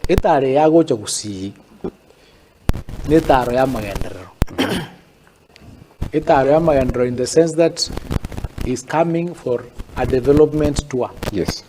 Itare ya gocha Gusii. Nitaro ya magenderero. Itaro ya magenderero in the sense that he's coming for a development tour. Yes.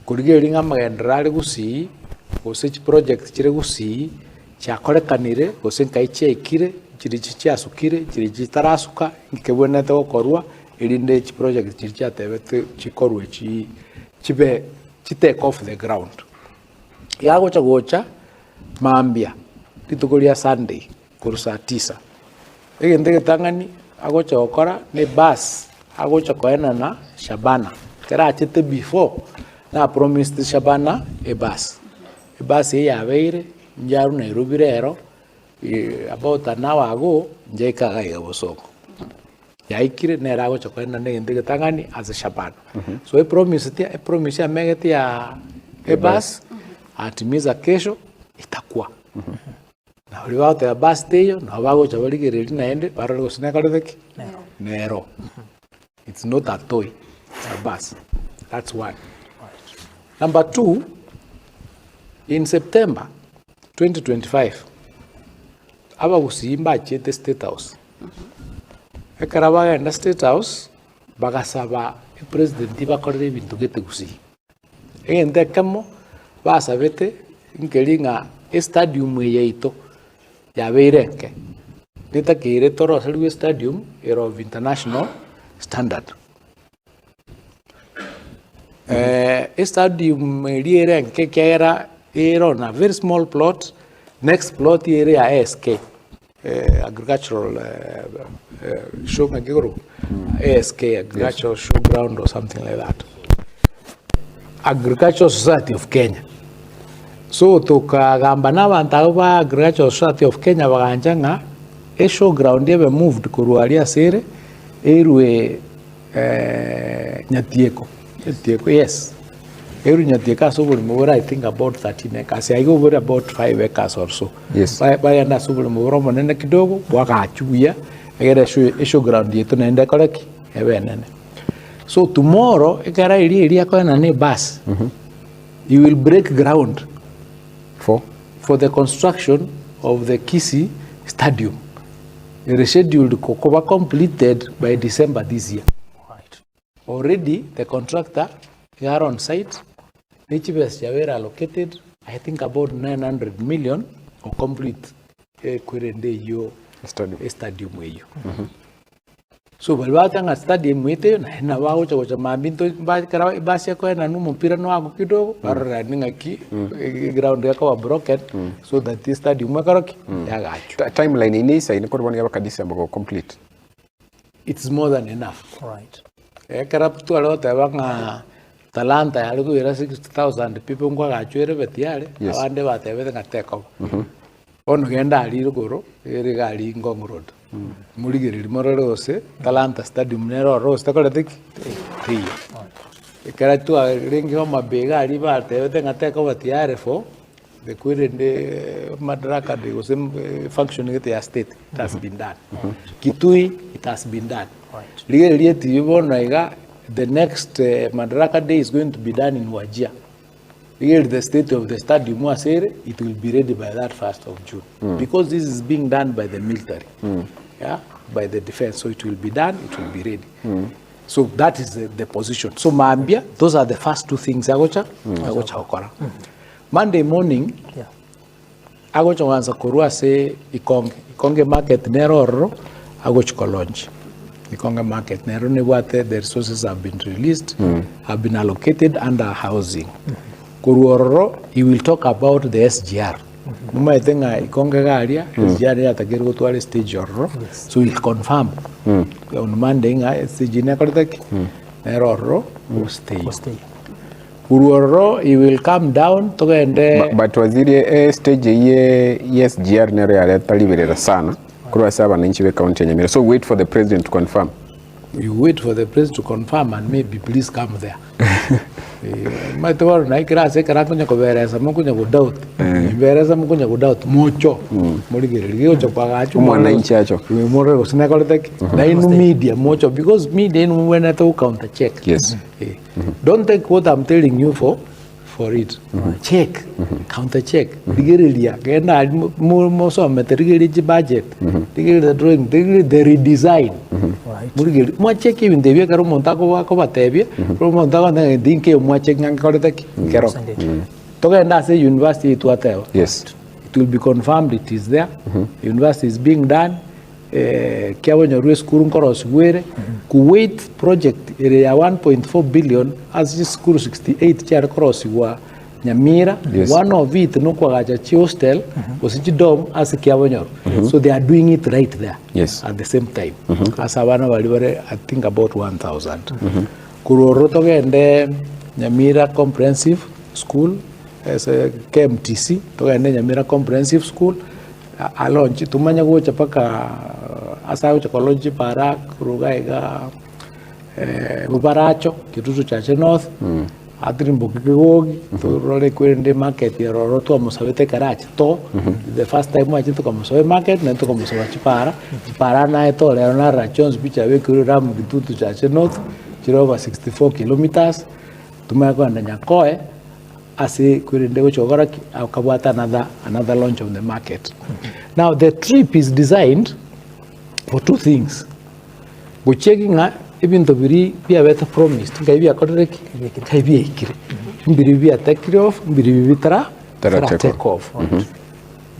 Kurigeringa magenderero ari Gusii, gose project kire Gusii, cyakorekanire gose nkaiche ikire, kiri cyasukire, kiri kitarasuka, nkebonete gokorwa irinde chi project kiri cyatebete chikorwe chibe take off the ground. Yagocha gocha mambia litukuria Sunday kurusa 9. Egende getangani agocha okora ne bus agocha koena na Shabana. Kera achete before na promised Shabana a bus. A bus ya beire njaru Nairobi rero about an hour ago njeka ga Bosoko. Yaikire ne agocha koena ne egende getangani as a Shabana. So a promise ya megeti ya a bus atimiza kesho itakuwa. Na uliwa te bus teyo na bago chabali gereli naende baro go sina kadeki nero. It's not a toy, it's a bus. That's one. Number 2, in September 2025 aba Gusimba chete State House. Ekarabaga na State House bagasaba president bakorere bintu gete Gusii. Egende kamo basabete inkelinga stadium yeito ya beirenke nita kire toro selwe stadium of international standard stadium yerenke kera na very small plot. Next plot area ASK agricultural show magoro ASK agricultural showground or something like that. Agricultural Society of Kenya. So tukagamba n'abantu ba Agricultural Society of Kenya baganjanga a showground yebe moved kurualia sere erwe Nyatieko. Yes. Erwe Nyatieka so over I think about 13 acres. I go over about 5 acres or so. Yes. By na so over monene kidogo wakachuya egere showground yetu naenda koreki ebenene. So tomorrow ekara iri ko na ne bus. You will break ground for the construction of the Kisii Stadium. It is scheduled to be completed by December this year. Right. Already the contractor are on site. Nichibes were allocated, I think about 900 million or complete Kurende yo stadium weyo. So balwatanga stadium wete na wao cha mabinto basi ko na numu mpira no ako kidogo para ninga ki ground yako wa broken so that this stadium makaroki yagacho. Timeline ini isa ina korwa ngaba kadisa mko complete. It's more than enough. Right. Karaptu alota banga talanta yalugo era 60,000 people ngwa gachwere betiare abande batebete ngateko. Ono genda ali rugoro ere gali Ngong Road. Muligiri morose talanta stadium nero rose takoletiki ri ekara tu ringi ho mabega ali batebete ngateko batiare fo the Kurende madaraka de was functioning at the state. It has been done. Kitui, it has been done. Right. The next Madaraka Day is going to be done in Wajir. Here, the state of the stadium, it will be ready by that 1st of June. Because this is being done by the military, by the defense. So it will be done, it will be ready. So that is the position. So Mambia, those are the first two things. Agocha okora. Monday morning, agocha wanza kurua se Ikonge market nero agocha launch. Ikonge market nero ne wate the resources have been released, have been allocated under housing. Kuruoro, he will talk about the SGR. Muma itenga Ikonge garia SGR ya takiru tuale stage orro. So he'll confirm. On Monday nga SGR ne kortaki nero will stay. Kuruoro, he will come down to ende. But waziri stage ye SGR nero ya leta liberera sana. Kuruwa saba na nchiwe county ya Nyamira. So wait for the president to confirm. You wait for the president to confirm and maybe please come there. Matawaro na ikira se kara kunya ko beresa mo kunya ko doubt. Beresa mo kunya ko doubt mucho. Muligere yo chokwa achu mwana nchi acho. We more ko sina ko take. Na inu media mucho because media inu when to counter check. Yes. Don't take what I'm telling you for for it. Check, counter check. Digeria, genda mo so material budget. Digeri the drawing, digeri the redesign. Right. Mo check even the way karo monta ko batebia, pro monta ko na dinke mo check ngang ko ta kero. To genda say university to whatever. Yes. It will be confirmed it is there. University is being done. Kiawa nyorwe skuru nkoro sigwere Kuwait project area 1.4 billion as this skuru 68 char cross wa Nyamira. Yes. One of it no kwa gacha chi hostel was chi dom as Kiawa nyor. So they are doing it right there. Yes. At the same time. As abana walibare I think about 1,000. Kuroro to gende Nyamira Comprehensive School as a KMTC to gende Nyamira Comprehensive School alonchi tumanya go chapaka asayo chakoloji para kurugaiga ubaracho kitutu cha North atrimbo kigogi to role kwende market ya roroto musabete karachi to the first time wa chitu kama soe market na to kama soe para na to le na rachons bicha we kuram kitutu cha North over 64 kilometers tumaya kwenda Nyakoe asi kwende go chogora akabwata another launch of the market. Now the trip is designed for two things. Go checking even the very be a promised kai be akodere kai be ikire mbiri be take off mbiri be take off.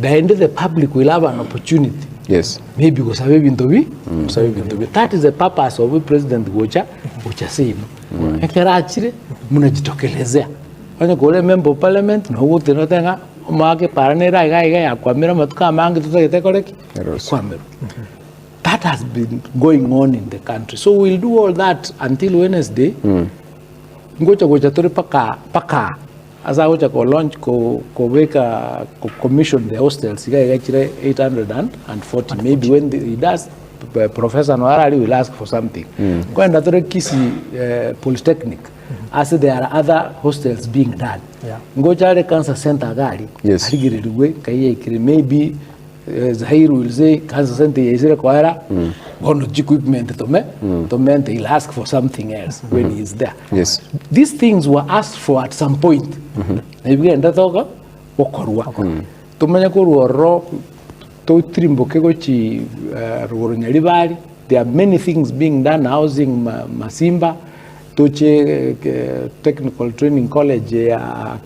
Then the public will have an opportunity. Yes. Maybe go sabe binto bi that is the purpose of the president gocha saying ekera achire munajitokelezea kwenye kule member of parliament no wote no tenga umake parane raiga ya kwamira matuka mangi tutagete koleki kwamira. That has been going on in the country. So we'll do all that until Wednesday. Ngocha tore paka asa gocha ko launch ko weka ko commission the hostels ga actually 840 maybe when he does Professor Noarali will ask for something. Kwenda tore Kisii Polytechnic as there are other hostels being done. Ngocha le cancer center gali agirirwe kai maybe Zahir will say cancer center is required on equipment to mente he'll ask for something else when he is there. Yes. These things were asked for at some point. Ibigenda toka okorwa. Tumanya ko ruoro to trimbo ke gochi ruoro nyalibali. There are many things being done, housing Masimba, Toche Technical Training College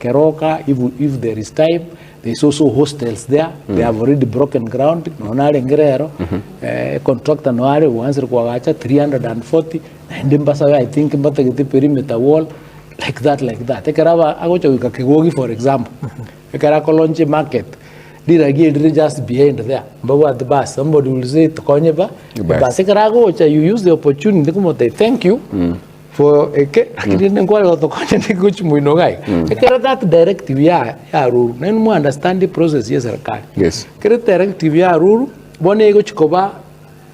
Keroka if there is time. There's also hostels there. They have already broken ground. Nonare ngerero contractor noare once requagacha 340 and I think the perimeter wall like that. Ekaraba agocha wikakegogi for example. Ekara kolonche market. Did just behind there. But at the bus, somebody will say to Konyeba. But you use the opportunity. Thank you. For a didn't go to that directive ya rule. Then more understand the process yes. Directive ya rule one ego chikoba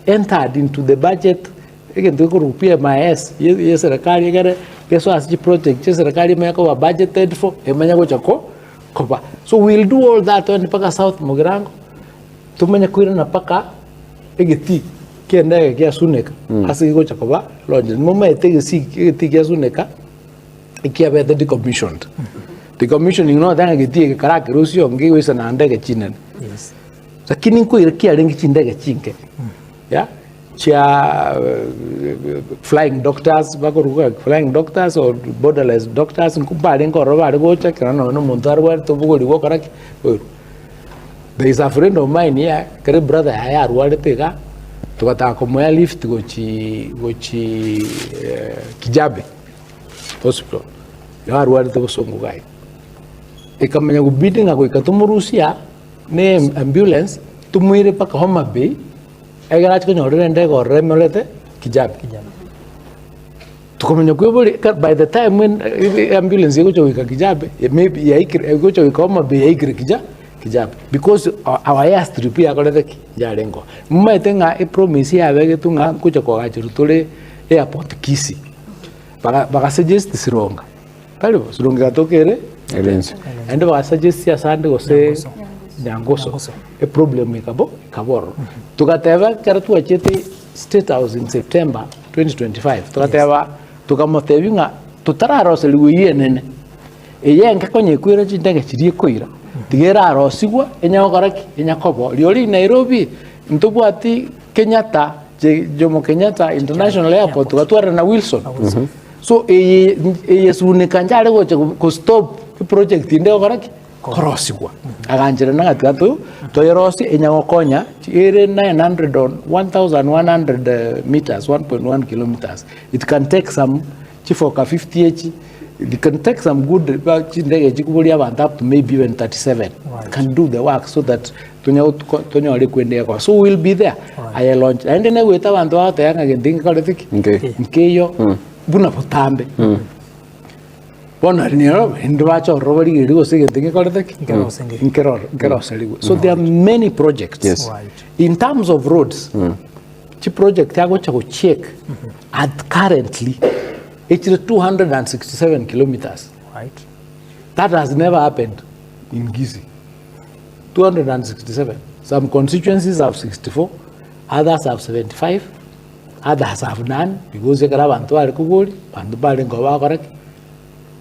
entered into the budget again to rupia MIS yes serikali gare keso asiji project yes serikali meko budgeted for emanya go chako koba. So we'll do all that when paka South Mugirango tumanya kwira na paka egeti kienda kia suneka asi go chakoba lodge mama etege si kia suneka ikia be the decommissioned. The commissioning no danga geti karake rusio ngi wisa na ndege chinen. Yes. Lakini ko irkia rengi chindege chinke. Yeah. Chia flying doctors bakoruka flying doctors or borderless doctors nkubale ngoro bale go chakira no muntarwa to bugo ligo karake. There is a friend of mine here, kare brother haya ruwale tega tukata komoya lift gochi Kijabe hospital ya ruwale to songo gai ikamenya kubidi ngako ikatumurusia ne ambulance tumuire paka Homa Bay egarachi konyore ndego remelete Kijabe tukomenya kwebole by the time when ambulance yego choika Kijabe maybe yego choika Homa Bay yaikire Kijabe because our airstrip ya kolete jarengo mmetenga a promise ya bege tunga kucha kwa gachiru tole airport Kisii baka suggest sironga kalibo sironga tokere elense and baka suggest ya sande gose nyangoso a problem kaboro tukateva karatu achete State House in September 2025 tukateva tukamotevinga tutararo seliwe yenene eyenga konye kwira chindege chirie koira tigera arosigwa enyakoraki enyakobo liori Nairobi ntubwati Kenyatta Jomo Kenyatta International Airport gatwara na Wilson so sune kanjare goche ko stop project inde koraki korosigwa aganjira na gatatu toyerosi enyakonya ere 900 on 1100 meters 1.1 kilometers it can take some chifoka 50h it can take some good ndege jikubuli abantu up to maybe even 37 can do the work so that tonyo ali kwende kwa so we'll be there I launch and then we ta abantu ata yanga gendinga kale tiki nkeyo buna potambe bona nero ndo bacho robali girigo sige gendinga kale tiki nkero seligo so there are many projects in terms of roads chi project yago cha check at currently it's 267 kilometers. Right. That has never happened in Gusii. 267. Some constituencies have 64, others have 75, others have none because they have Antoine Kubuli and the Baling of Agarek.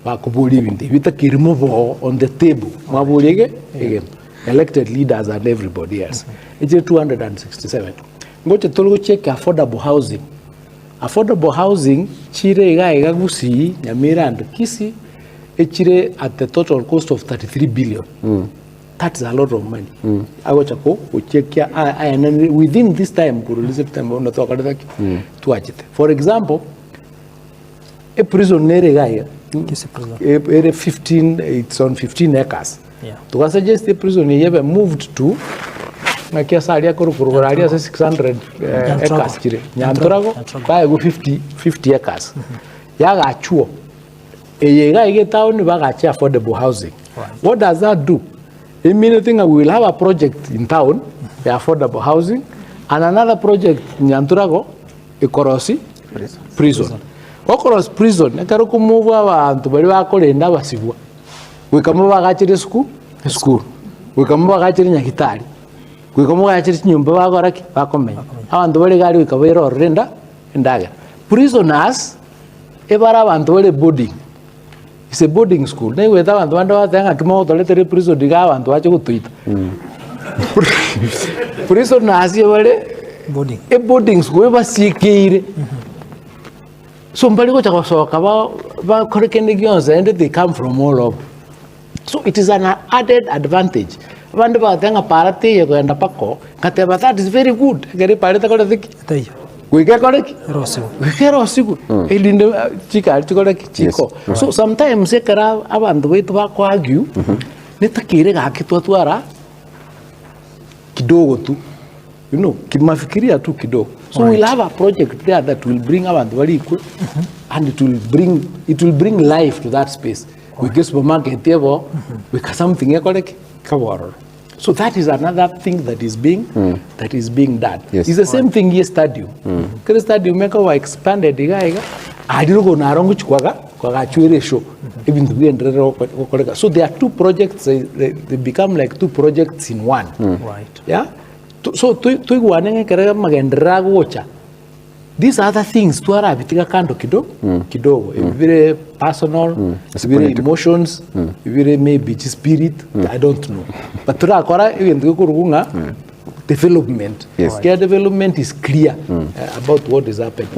Bakubuli with the remove on the table. Again, elected leaders and everybody else. It's 267. Go to check affordable housing. Affordable housing, chire iga Gusii, Nyamira and Kisii, chire at the total cost of 33 billion. That's a lot of money. I watch a go, we check and within this time, September, not talk about to watch it. For example, a prison near 15, it's on 15 acres. To suggest a prison near moved to Nakia area kuru area 600 acres chire Nyantorago ba go 50 acres yaga chuo eyega ige town ba ga affordable housing. What does that do? It means we will have a project in town the affordable housing and another project in Nyantorago Ikorosi prison. Okorosi prison ekaro kumuva abantu bali bakolenda basibwa wekamuva ga chire school we kamuva ga chire Nyakitali we come over to Nyumba Bagoraki, Bakomay. How and the very guy we cover or render and dagger. Prisoners ever have boarding. It's a boarding school. They without one thing I come out the letter prison to go and watch a good tweet. Prisoners boarding. A boarding school ever see kid. Somebody got a sock about Korean legions and they come from all over. So it is an added advantage. That is very good. We get so sometimes they can the way to argue. You know, kimafikiria tu kidogo. So we'll have a project there that will bring abantu very equal and it will bring life to that space. We get supermarket there, we get something cover. So that is another thing that is being done. Yes. It's the same thing here stadium. Kile stadium meka expanded I didn't go na rongo chukwaga kwa chwere show. Even to be in so there are two projects they become like two projects in one. Right. Yeah. So to iguanenge kere magendra gocha. These other things to ara bitika kando kidogo very personal very emotions very maybe spirit I don't know but to akora even kurugunga development development is clear about what is happening.